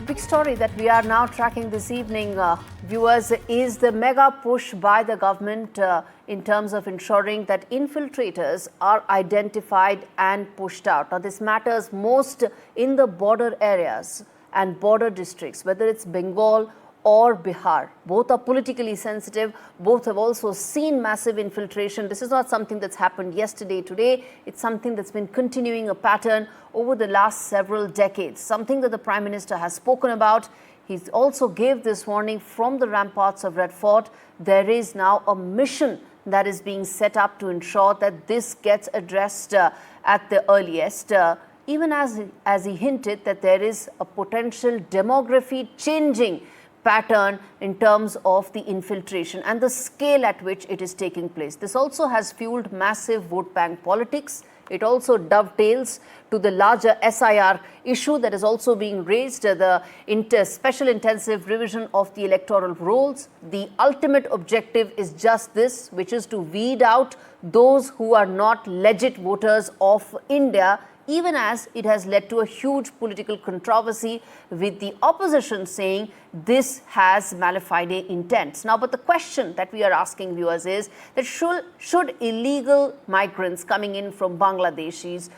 Big story that we are now tracking this evening, viewers, is the mega push by the government in terms of ensuring that infiltrators are identified and pushed out. Now, this matters most in the border areas and border districts, whether it's Bengal or Bihar. Both are politically sensitive. Both have also seen massive infiltration. This is not something that's happened yesterday, today. It's something that's been continuing a pattern over the last several decades, something that the Prime Minister has spoken about. He also gave this warning from the ramparts of Red Fort. There is now a mission that is being set up to ensure that this gets addressed at the earliest. Even as he hinted that there is a potential demography changing pattern in terms of the infiltration and the scale at which it is taking place. This also has fueled massive vote bank politics. It also dovetails to the larger SIR issue that is also being raised, the special intensive revision of the electoral rolls. The ultimate objective is just this, which is to weed out those who are not legit voters of India, even as it has led to a huge political controversy with the opposition saying this has mala fide intents. Now, but the question that we are asking viewers is that should illegal migrants coming in from Bangladesh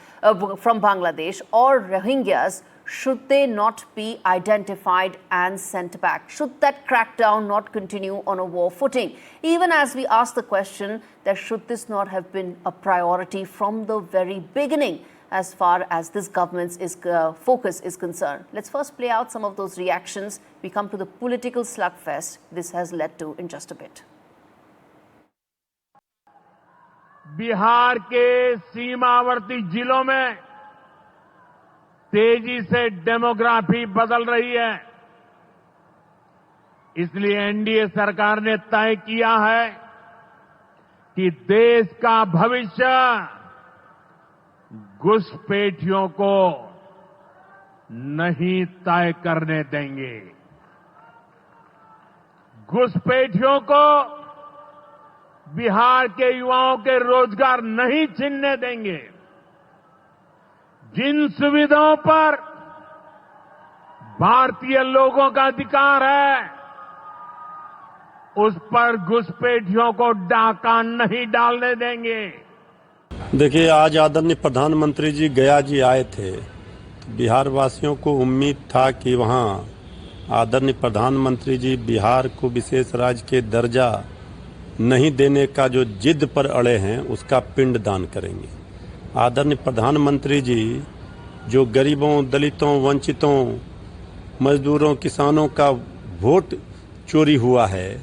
or Rohingyas, should they not be identified and sent back? Should that crackdown not continue on a war footing? Even as we ask the question that should this not have been a priority from the very beginning as far as this government's focus is concerned. Let's first play out some of those reactions. We come to the political slugfest this has led to in just a bit. Bihar के सीमावर्ती जिलों में तेजी से demography बदल रही है। इसलिए एनडीए सरकार ने तय किया है कि देश का भविष्य घुसपैठियों को नहीं तय करने देंगे। घुसपैठियों को बिहार के युवाओं के रोजगार नहीं छीनने देंगे। जिन सुविधाओं पर भारतीय लोगों का अधिकार है, उस पर घुसपैठियों को डाका नहीं डालने देंगे। देखिए, आज आदरणीय प्रधानमंत्री जी गया जी आए थे, तो बिहार वासियों को उम्मीद था कि वहां आदरणीय प्रधानमंत्री जी बिहार को विशेष राज्य के दर्जा नहीं देने का जो जिद पर अड़े हैं उसका पिंड दान करेंगे। आदरणीय प्रधानमंत्री जी जो गरीबों, दलितों, वंचितों, मजदूरों, किसानों का वोट चोरी हुआ है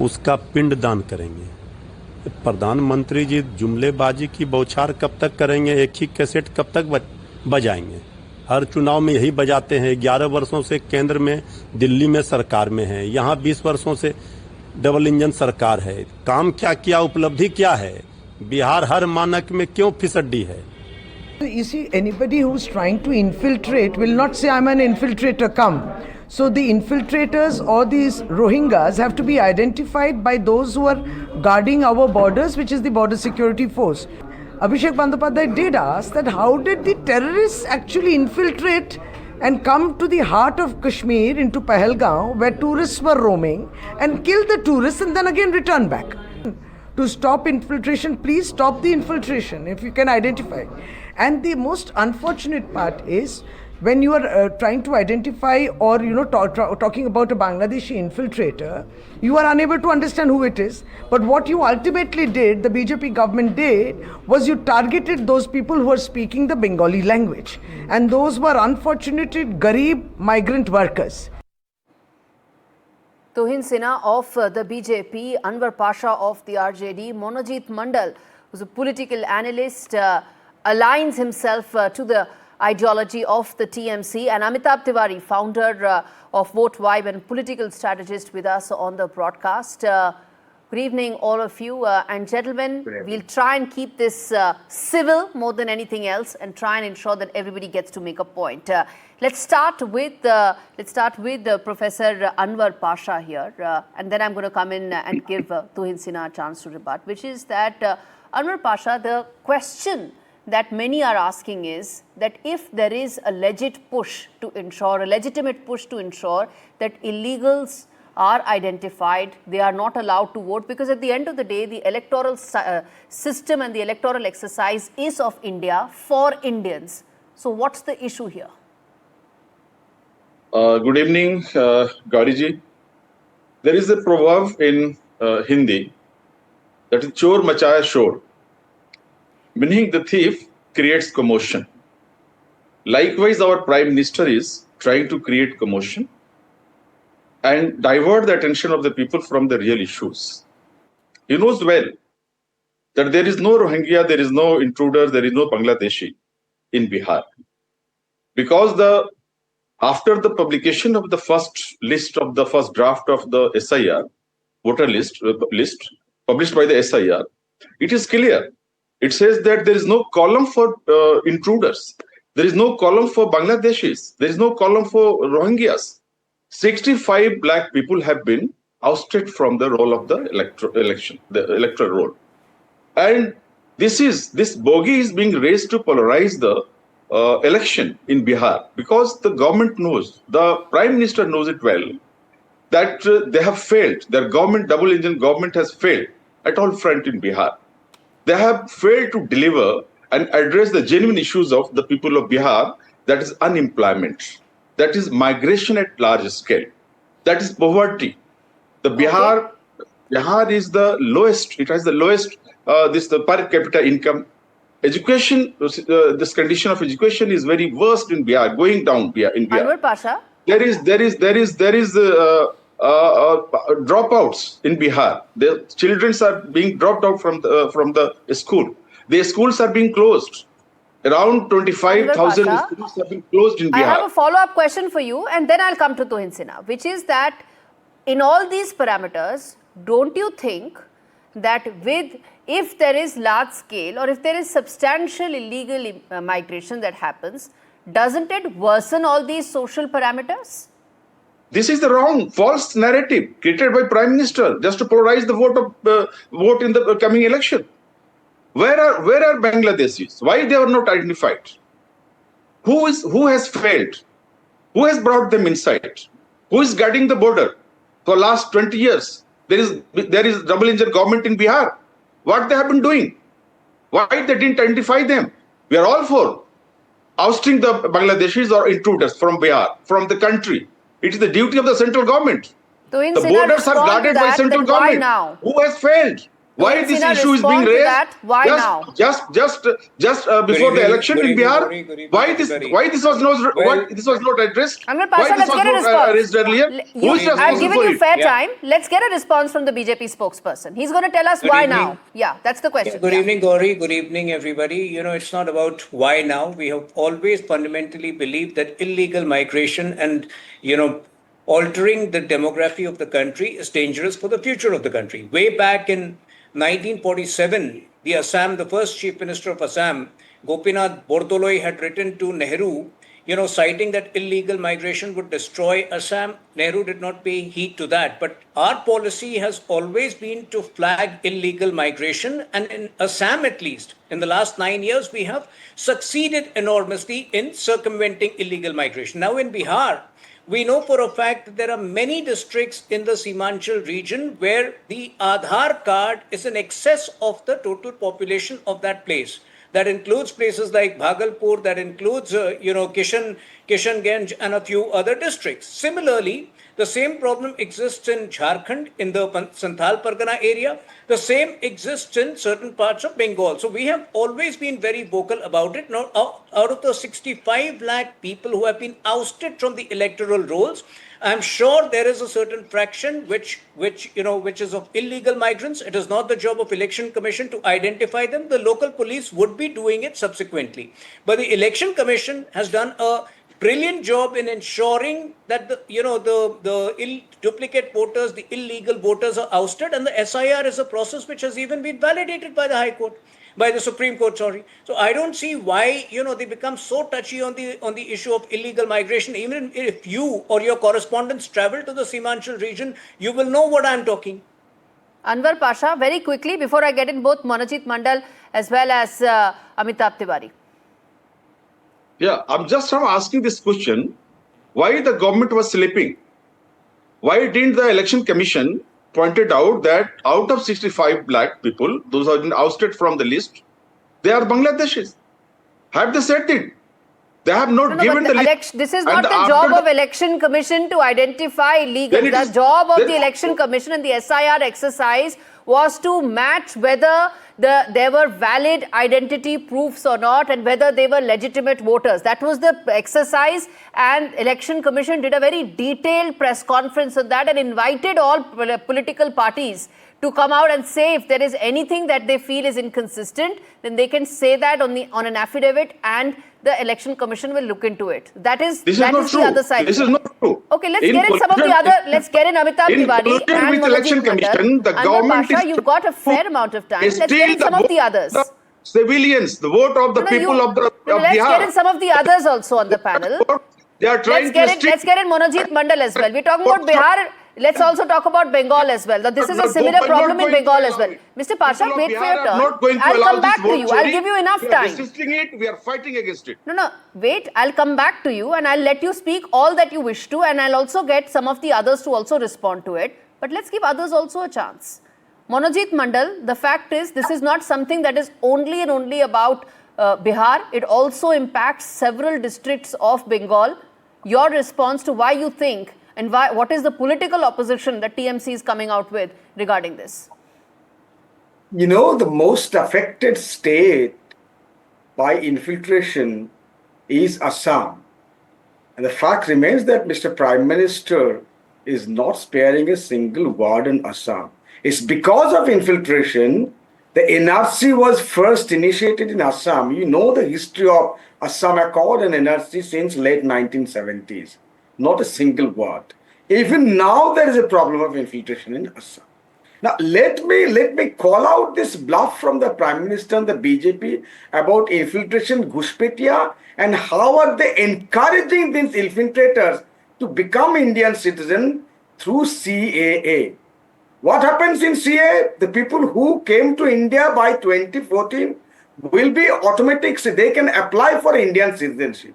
उसका पिंड दान करेंगे। प्रधानमंत्री जी जुमलेबाजी की बौछार कब तक करेंगे? एक ही कैसेट कब तक बजाएंगे? हर चुनाव में यही बजाते हैं। 11 वर्षों से केंद्र में, दिल्ली में सरकार में है, यहाँ 20 वर्षों से डबल इंजन सरकार है। काम क्या किया, उपलब्धि क्या है? बिहार हर मानक में क्यों फिसड्डी है? You see, anybody who's trying to infiltrate will not say, I'm an infiltrator, come. So the infiltrators or these Rohingyas have to be identified by those who are guarding our borders, which is the border security force. Abhishek Bandyopadhyay did ask that how did the terrorists actually infiltrate and come to the heart of Kashmir into Pahalgaon, where tourists were roaming, and kill the tourists and then again return back. To stop infiltration, please stop the infiltration if you can identify. And the most unfortunate part is when you are trying to identify or talking about a Bangladeshi infiltrator, you are unable to understand who it is. But what you ultimately did, the BJP government did, was you targeted those people who are speaking the Bengali language. And those were unfortunately Garib migrant workers. Tuhin Sinha of the BJP, Anwar Pasha of the RJD, Monojit Mandal, who's a political analyst, aligns himself to the ideology of the TMC, and Amitabh Tiwari, founder of Vote Vibe and political strategist, with us on the broadcast. Good evening, all of you. And gentlemen, we'll try and keep this civil more than anything else and try and ensure that everybody gets to make a point. Let's start with Professor Anwar Pasha here, and then I'm going to come in and give Tuhin Sinha a chance to rebut, which is that Anwar Pasha, the question that many are asking is that if there is a legitimate push to ensure that illegals are identified, they are not allowed to vote, because at the end of the day, the electoral system and the electoral exercise is of India for Indians. So what's the issue here? Good evening, Gauriji. There is a proverb in Hindi that is chor machaya shor, meaning the thief creates commotion. Likewise, our Prime Minister is trying to create commotion and divert the attention of the people from the real issues. He knows well that there is no Rohingya, there is no intruder, there is no Bangladeshi in Bihar. Because after the publication of the first list of the first draft of the SIR, voter list published by the SIR, it is clear. It says that there is no column for intruders. There is no column for Bangladeshis. There is no column for Rohingyas. 65 lakh people have been ousted from the role of the electoral role. And this bogey is being raised to polarize the election in Bihar, because the government knows, the Prime Minister knows it well, that they have failed. Their government, double engine government, has failed at all front in Bihar. They have failed to deliver and address the genuine issues of the people of Bihar, that is unemployment, that is migration at large scale, that is poverty. The Bihar is the lowest, it has the lowest the per capita income. Education, this condition of education is very worst in Bihar, going down in Bihar. Anwar Pasha? There is dropouts in Bihar. The children are being dropped out from the school. The schools are being closed. Around 25,000 schools have been closed in Bihar. I have a follow-up question for you, and then I'll come to Tuhin Sinha, which is that in all these parameters, don't you think that if there is large scale or if there is substantial illegal migration that happens, doesn't it worsen all these social parameters? This is the wrong, false narrative created by Prime Minister just to polarize the vote in the coming election. Where are Bangladeshis? Why they are not identified? Who has failed? Who has brought them inside? Who is guarding the border for last 20 years? There is double engine government in Bihar. What they have been doing? Why they didn't identify them? We are all for ousting the Bangladeshis or intruders from Bihar, from the country. It is the duty of the central government. The borders are guarded by central government. Now? Who has failed? Why this issue is being raised? Why now? Just before the election in Bihar. Why this was not addressed? Anwar Pasha, let's get a response. Raised earlier? I've given you fair time. Let's get a response from the BJP spokesperson. He's going to tell us why now. Yeah, that's the question. Good evening, Gauri. Good evening, everybody. It's not about why now. We have always fundamentally believed that illegal migration and, altering the demography of the country is dangerous for the future of the country. Way back in 1947, the first Chief Minister of Assam, Gopinath Bordoloi, had written to Nehru, citing that illegal migration would destroy Assam. Nehru did not pay heed to that. But our policy has always been to flag illegal migration. And in Assam, at least, in the last 9 years, we have succeeded enormously in circumventing illegal migration. Now in Bihar, we know for a fact that there are many districts in the Simanchal region where the Aadhaar card is in excess of the total population of that place. That includes places like Bhagalpur, that includes, Kishanganj and a few other districts. Similarly, the same problem exists in Jharkhand, in the Santhal Pargana area. The same exists in certain parts of Bengal. So we have always been very vocal about it. Now, out of the 65 lakh people who have been ousted from the electoral rolls, I'm sure there is a certain fraction which is of illegal migrants. It is not the job of Election Commission to identify them. The local police would be doing it subsequently. But the Election Commission has done a brilliant job in ensuring that the duplicate voters, the illegal voters are ousted, and the SIR is a process which has even been validated by the High Court. By the Supreme Court, sorry. So I don't see why, they become so touchy on the issue of illegal migration. Even if you or your correspondents travel to the Simanchal region, you will know what I'm talking. Anwar Pasha, very quickly, before I get in both Monajit Mandal as well as Amitabh Tiwari. Yeah, I'm asking this question. Why the government was sleeping? Why didn't the election commission pointed out that out of 65 lakh people, those who have been ousted from the list, they are Bangladeshis? Have they said it? They have not given the list. This is not the job of election commission to identify illegals. The job of the election commission and the SIR exercise was to match whether there were valid identity proofs or not and whether they were legitimate voters. That was the exercise, and election commission did a very detailed press conference on that and invited all political parties to come out and say if there is anything that they feel is inconsistent, then they can say that on an affidavit, and the election commission will look into it. That is the other side. This is not true. Okay, let's get in some of the other. Let's get in Amitabh Tiwari and election commission. The government Pasha, you've got a fair amount of time. Let's get in some of the others. Civilians, the vote of the people of Bihar. Let's get in some of the others also on the panel. They are trying let's get in Monojit Mandal as well. We're talking about Bihar. Let's also talk about Bengal as well. This is a similar problem in Bengal as well. Mr. Pasha, wait for your turn. I'll come back to you. I'll give you enough time. We are resisting it. We are fighting against it. No. Wait. I'll come back to you and I'll let you speak all that you wish to, and I'll also get some of the others to also respond to it. But let's give others also a chance. Monojit Mandal, the fact is this is not something that is only and only about Bihar. It also impacts several districts of Bengal. Your response to why you think and what is the political opposition that TMC is coming out with regarding this? You know, the most affected state by infiltration is Assam. And the fact remains that Mr. Prime Minister is not sparing a single word on Assam. It's because of infiltration. The NRC was first initiated in Assam. You know the history of Assam Accord and NRC since late 1970s. Not a single word. Even now there is a problem of infiltration in Assam. Now let me call out this bluff from the Prime Minister and the BJP about infiltration Ghushpetia and how are they encouraging these infiltrators to become Indian citizens through CAA. What happens in CAA? The people who came to India by 2014 will be automatic, so they can apply for Indian citizenship.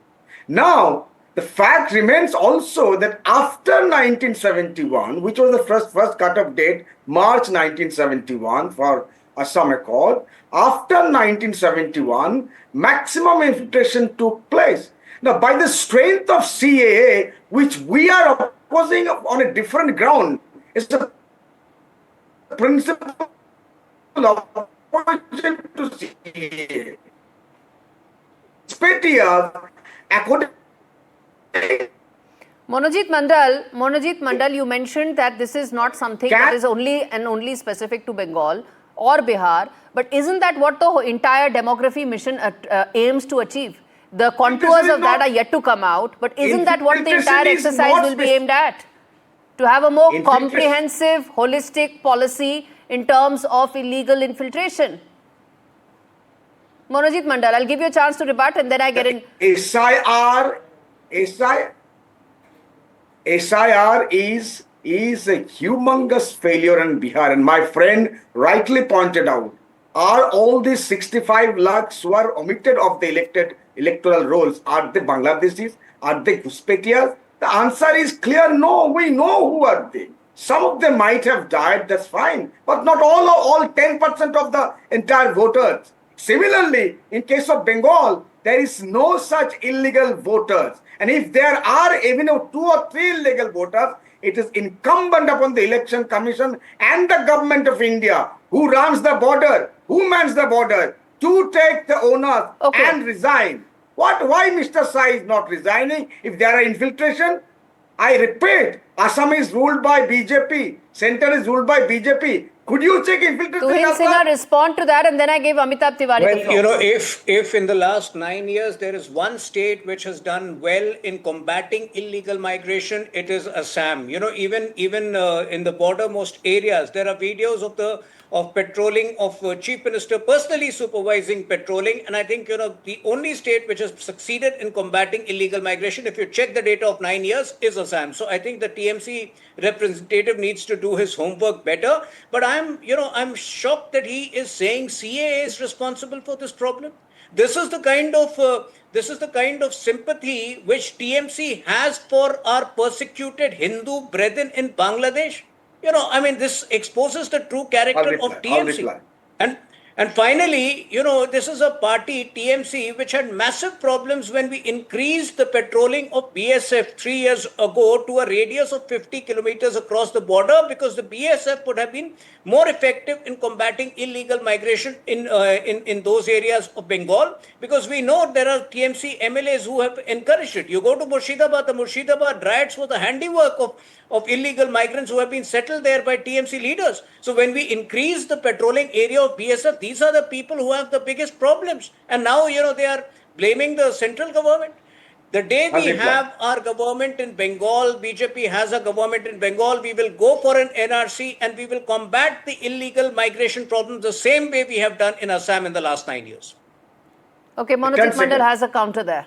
Now, the fact remains also that after 1971, which was the first cut-off date, March 1971 for Assam Accord, after 1971, maximum infiltration took place. Now, by the strength of CAA, which we are opposing on a different ground, it's the principle of opposition to CAA. According Monojit Mandal, you mentioned that this is not something that is only specific to Bengal or Bihar, but isn't that what the entire demography mission aims to achieve? The contours of that are yet to come out, but isn't that what the entire exercise will be aimed at? To have a more comprehensive, holistic policy in terms of illegal infiltration. Monojit Mandal, I'll give you a chance to rebut and then I get in. SIR is a humongous failure in Bihar, and my friend rightly pointed out, are all these 65 lakhs who are omitted of the electoral rolls, are they Bangladeshis? Are they Ghuspetias? The answer is clear, no. We know who are they. Some of them might have died, that's fine, but not all 10% of the entire voters. Similarly, in case of Bengal, there is no such illegal voters. And if there are even 2 or 3 illegal voters, it is incumbent upon the election commission and the government of India, who runs the border, who mans the border, to take the honors and resign. Why Mr. Sai is not resigning if there are infiltration? I repeat, Assam is ruled by BJP, center is ruled by BJP. Could you check infiltration? Tuhin Sinha, respond to that, and then I gave Amitabh Tiwari the floor. Well, you know, if in the last 9 years there is one state which has done well in combating illegal migration, it is Assam. You know, even in the bordermost areas, there are videos of patrolling, of Chief Minister personally supervising patrolling. And I think, the only state which has succeeded in combating illegal migration, if you check the data of 9 years, is Assam. So I think the TMC representative needs to do his homework better. But I'm shocked that he is saying CAA is responsible for this problem. This is the kind of sympathy which TMC has for our persecuted Hindu brethren in Bangladesh. This exposes the true character of TMC. And finally, this is a party, TMC, which had massive problems when we increased the patrolling of BSF 3 years ago to a radius of 50 kilometers across the border, because the BSF would have been more effective in combating illegal migration in those areas of Bengal, because we know there are TMC MLAs who have encouraged it. You go to Murshidabad, the Murshidabad riots was the handiwork of illegal migrants who have been settled there by TMC leaders. So when we increase the patrolling area of BSF, these are the people who have the biggest problems. And now, they are blaming the central government. The day we have our government in Bengal, BJP has a government in Bengal, we will go for an NRC and we will combat the illegal migration problem the same way we have done in Assam in the last 9 years. Okay, Monojit Mandal has a counter there.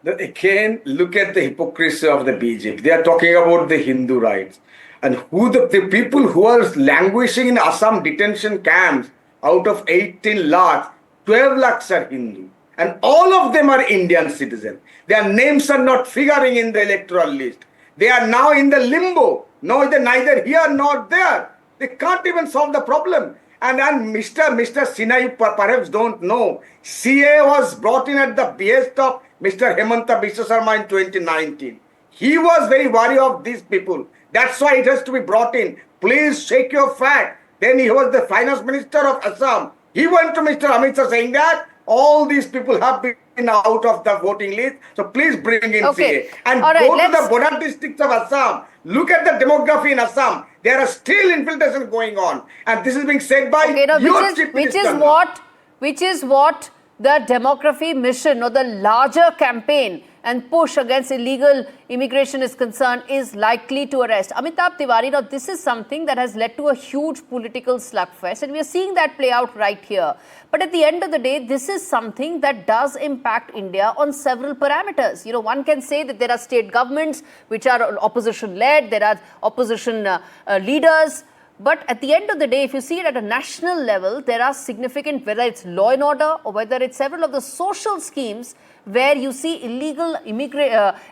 Again, look at the hypocrisy of the BJP. They are talking about the Hindu rights. And the people who are languishing in Assam detention camps, out of 18 lakhs, 12 lakhs are Hindu. And all of them are Indian citizens. Their names are not figuring in the electoral list. They are now in the limbo. No, they're neither here nor there. They can't even solve the problem. And Mr. Sinha, you perhaps don't know, CA was brought in at the behest of Mr. Hemanta Biswa Sarma in 2019. He was very wary of these people. That's why it has to be brought in. Please shake your fat. Then he was the finance minister of Assam. He went to Mr. Amit Shah saying that all these people have been out of the voting list. So please bring in CA. And go to the border districts of Assam. Look at the demography in Assam. There are still infiltration going on. And this is being said by your chief minister. Which is what the demography mission or the larger campaign and push against illegal immigration is concerned is likely to arrest. Amitabh Tiwari, now this is something that has led to a huge political slugfest, and we are seeing that play out right here. But at the end of the day, this is something that does impact India on several parameters. One can say that there are state governments which are opposition-led, there are opposition leaders. But at the end of the day, if you see it at a national level, there are significant, whether it's law and order or whether it's several of the social schemes where you see illegal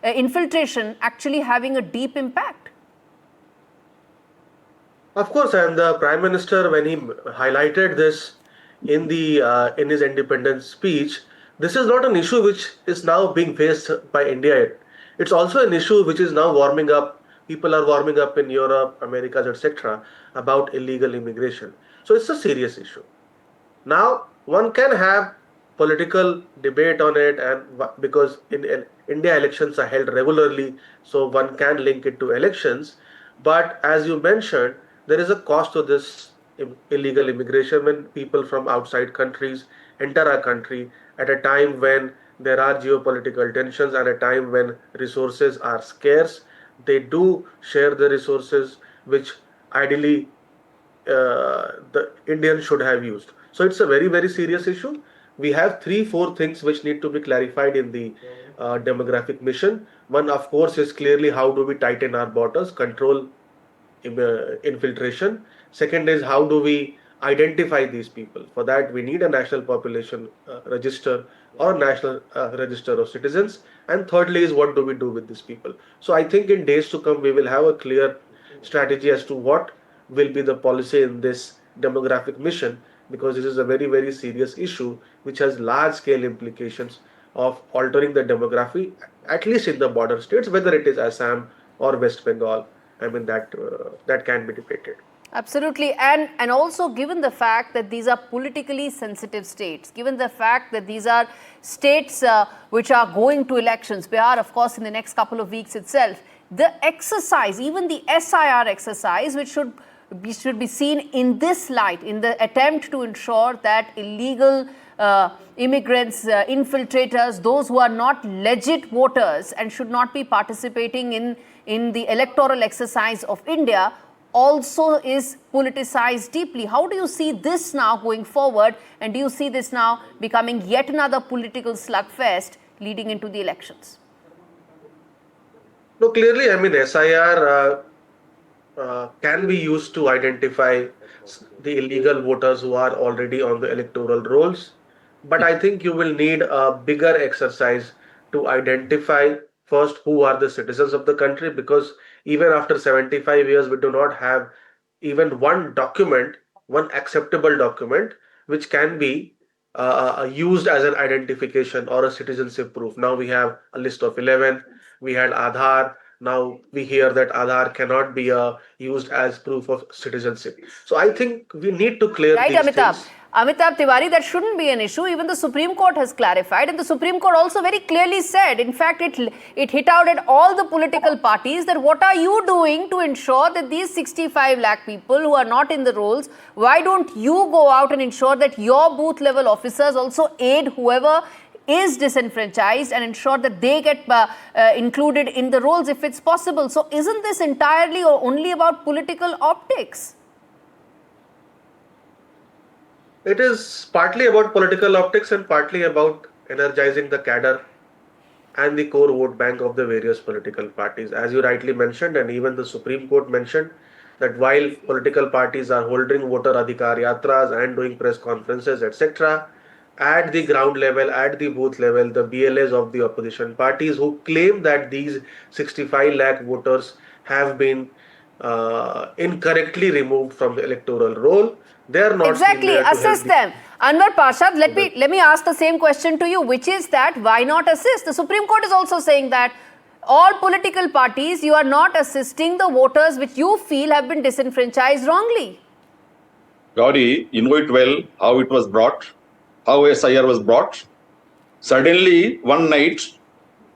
infiltration actually having a deep impact. Of course, and the Prime Minister, when he highlighted this in his independence speech, this is not an issue which is now being faced by India. It's also an issue which is now warming up. People are warming up in Europe, Americas, etc. about illegal immigration. So it's a serious issue. Now, one can have political debate on it, and because in India elections are held regularly, so one can link it to elections. But as you mentioned, there is a cost to this illegal immigration when people from outside countries enter our country at a time when there are geopolitical tensions and a time when resources are scarce. They do share the resources which ideally the Indians should have used. So it's a very, very serious issue. We have 3-4 things which need to be clarified in the demographic mission. One, of course, is clearly how do we tighten our borders, control infiltration. Second is how do we identify these people. For that, we need a national population register or national register of citizens. And thirdly is what do we do with these people. So I think in days to come, we will have a clear strategy as to what will be the policy in this demographic mission, because this is a very, very serious issue which has large scale implications of altering the demography, at least in the border states, whether it is Assam or West Bengal. I mean, that can be debated. Absolutely. And also given the fact that these are politically sensitive states, given the fact that these are states which are going to elections, Bihar, of course, in the next couple of weeks itself, the exercise, even the SIR exercise, which should be seen in this light, in the attempt to ensure that illegal immigrants, infiltrators, those who are not legit voters and should not be participating in the electoral exercise of India, also is politicized deeply. How do you see this now going forward? And do you see this now becoming yet another political slugfest leading into the elections? No, clearly, I mean, SIR can be used to identify the illegal voters who are already on the electoral rolls. But I think you will need a bigger exercise to identify first who are the citizens of the country, because even after 75 years, we do not have even one document, one acceptable document, which can be used as an identification or a citizenship proof. Now we have a list of 11, we had Aadhaar. Now we hear that Aadhaar cannot be used as proof of citizenship. So I think we need to clear Right, these Amitabh. things. Amitabh Tiwari, that shouldn't be an issue. Even the Supreme Court has clarified, and the Supreme Court also very clearly said, in fact, it hit out at all the political parties that what are you doing to ensure that these 65 lakh people who are not in the rolls, why don't you go out and ensure that your booth level officers also aid whoever is disenfranchised and ensure that they get included in the rolls if it's possible. So isn't this entirely or only about political optics? It is partly about political optics and partly about energizing the cadre and the core vote bank of the various political parties. As you rightly mentioned, and even the Supreme Court mentioned, that while political parties are holding voter adhikar yatras and doing press conferences, etc., at the ground level, at the booth level, the BLAs of the opposition parties who claim that these 65 lakh voters have been incorrectly removed from the electoral roll, they are not exactly assist them. Anwar Parshad, let me ask the same question to you, which is that why not assist? The Supreme Court is also saying that all political parties, you are not assisting the voters which you feel have been disenfranchised wrongly. Gauri, you know it well how it was brought, how SIR was brought. Suddenly, one night,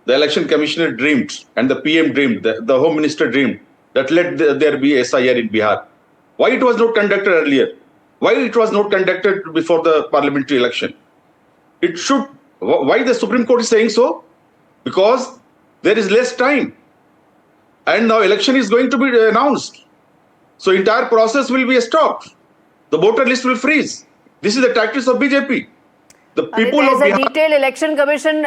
the election commissioner dreamed and the PM dreamed, the home minister dreamed that let there be SIR in Bihar. Why it was not conducted earlier? Why it was not conducted before the parliamentary election? It should. Why the Supreme Court is saying so? Because there is less time. And now election is going to be announced. So entire process will be stopped. The voter list will freeze. This is the tactics of BJP. The people of there's a Bihar, detailed election commission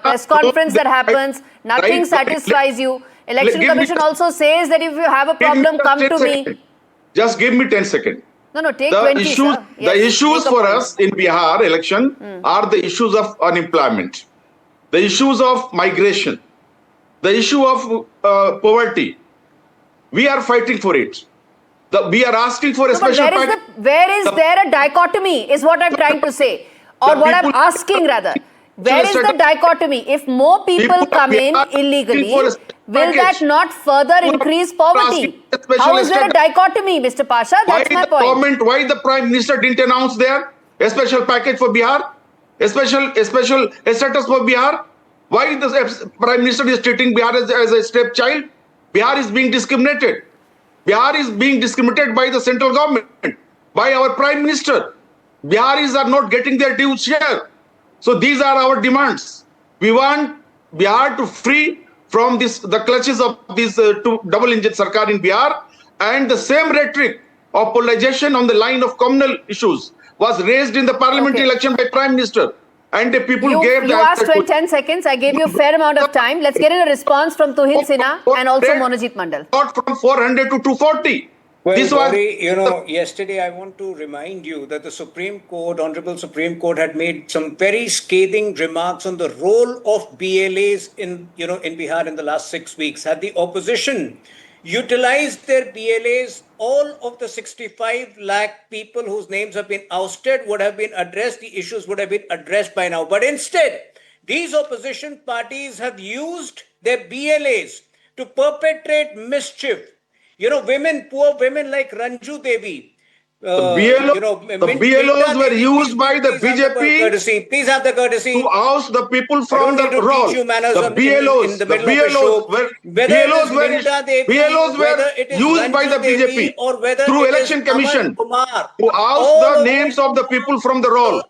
press conference that happens. Nothing satisfies you. Election commission also says that if you have a problem, come to me. Just give me 10 seconds. No, take The 20, issues, sir. Yes, the issues make a for point. us in Bihar election are the issues of unemployment, the issues of migration, the issue of poverty. We are fighting for it. We are asking for a No, but special where is there a dichotomy is what I'm trying to say. Or what I'm asking rather. Where is the dichotomy? If more people come in illegally, will that not further increase poverty? How is there a dichotomy, Mr. Pasha? That's my point. Why the Prime Minister didn't announce there a special package for Bihar? A special status for Bihar? Why the Prime Minister is treating Bihar as a stepchild? Bihar is being discriminated. Bihar is being discriminated by the central government, by our Prime Minister. Biharis are not getting their due share. So these are our demands. We want Bihar to free from the clutches of this double-engine Sarkar in Bihar, and the same rhetoric of polarization on the line of communal issues was raised in the parliamentary election by Prime Minister. And the people gave you asked 10 seconds. I gave you a fair amount of time. Let's get in a response from Tuhil Sinha and also Monojit Mandal. From 400 to 240. Well, Gauri, yesterday I want to remind you that the Supreme Court, Honorable Supreme Court, had made some very scathing remarks on the role of BLAs in Bihar in the last 6 weeks. Had the opposition utilized their BLAs, all of the 65 lakh people whose names have been ousted would have been addressed. The issues would have been addressed by now. But instead, these opposition parties have used their BLAs to perpetrate mischief. Poor women like Ranju Devi. The BLOs were used by the BJP. Please have the courtesy to oust the people from the role. The BLOs were used by the BJP through election commission to oust the names of the people from the role,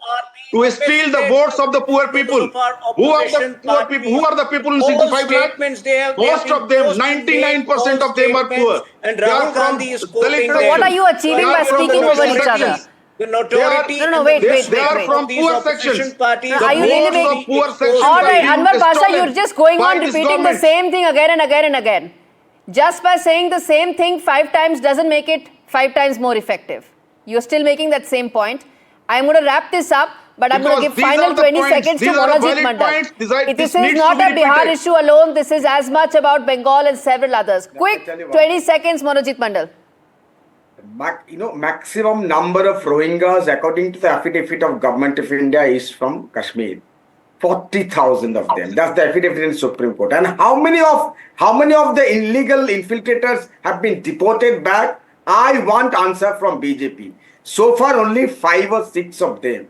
to steal the votes of the poor people. Who are the poor people? Who are the people in 65 lakh? Most of them, 99% of them are poor. And They are Rahul from Gandhi is Dalit quoting section. What are you achieving by They are from speaking poor over each sections. other? The notoriety No, no, and wait, the wait, They wait, are wait. from of these poor opposition sections. parties The Are you needs really to votes be of poor exposed sections All are right, being Anwar Pasha, stolen you're just going by on this repeating the government. same thing again and again and again. Just by saying the same thing 5 times doesn't make it 5 times more effective. You're still making that same point. I'm going to wrap this up, but I'm going to Because give these final are the 20 points. seconds to These are the Monojit valid Mandal. points. This This is needs not to a be Bihar repeated. issue alone. This is as much about Bengal and several others. Quick, tell you one 20 seconds, Monojit Mandal. Maximum number of Rohingyas, according to the affidavit of Government of India, is from Kashmir. 40,000 of them. That's the affidavit in Supreme Court. And how many of the illegal infiltrators have been deported back? I want answer from BJP. So far, only 5 or 6 of them.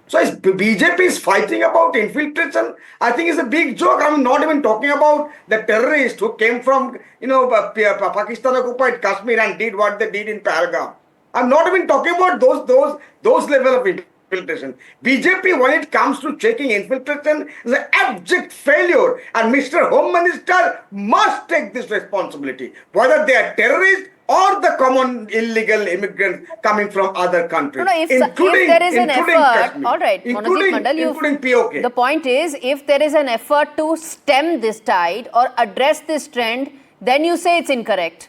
So BJP is fighting about infiltration. I think it's a big joke. I'm not even talking about the terrorists who came from Pakistan occupied Kashmir and did what they did in Pahalgam. I'm not even talking about those level of infiltration. BJP, when it comes to checking infiltration, is an abject failure, and Mr. Home Minister must take this responsibility, whether they are terrorists or the common illegal immigrants coming from other countries, No, if there is an effort, Kashmir, all right, Monojit Mandal, including POK. The point is, if there is an effort to stem this tide or address this trend, then you say it's incorrect.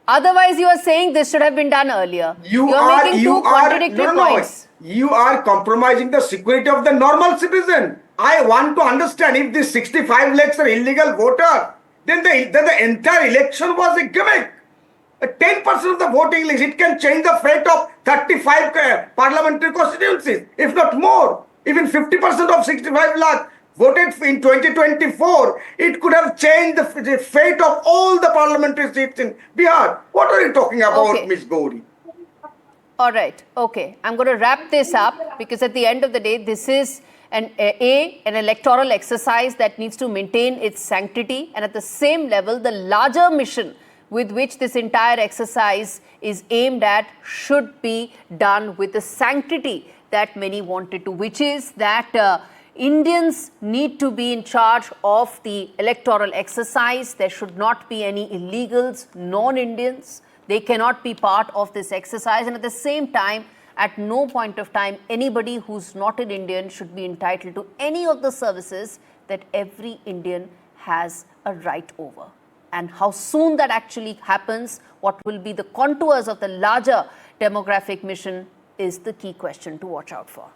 Otherwise, you are saying this should have been done earlier. You are making two contradictory points. You are compromising the security of the normal citizen. I want to understand, if this 65 lakhs are illegal voters, then the entire election was a gimmick. 10% of the voting list, it can change the fate of 35 parliamentary constituencies, if not more. Even 50% of 65 lakh voted in 2024, it could have changed the fate of all the parliamentary seats in Bihar. What are you talking about, Okay. Ms. Gauri? All right. Okay. I'm going to wrap this up because at the end of the day, this is an electoral exercise that needs to maintain its sanctity, and at the same level, the larger mission with which this entire exercise is aimed at should be done with the sanctity that many wanted to, which is that Indians need to be in charge of the electoral exercise. There should not be any illegals, non-Indians. They cannot be part of this exercise. And at the same time, at no point of time, anybody who's not an Indian should be entitled to any of the services that every Indian has a right over. And how soon that actually happens, what will be the contours of the larger demographic mission is the key question to watch out for.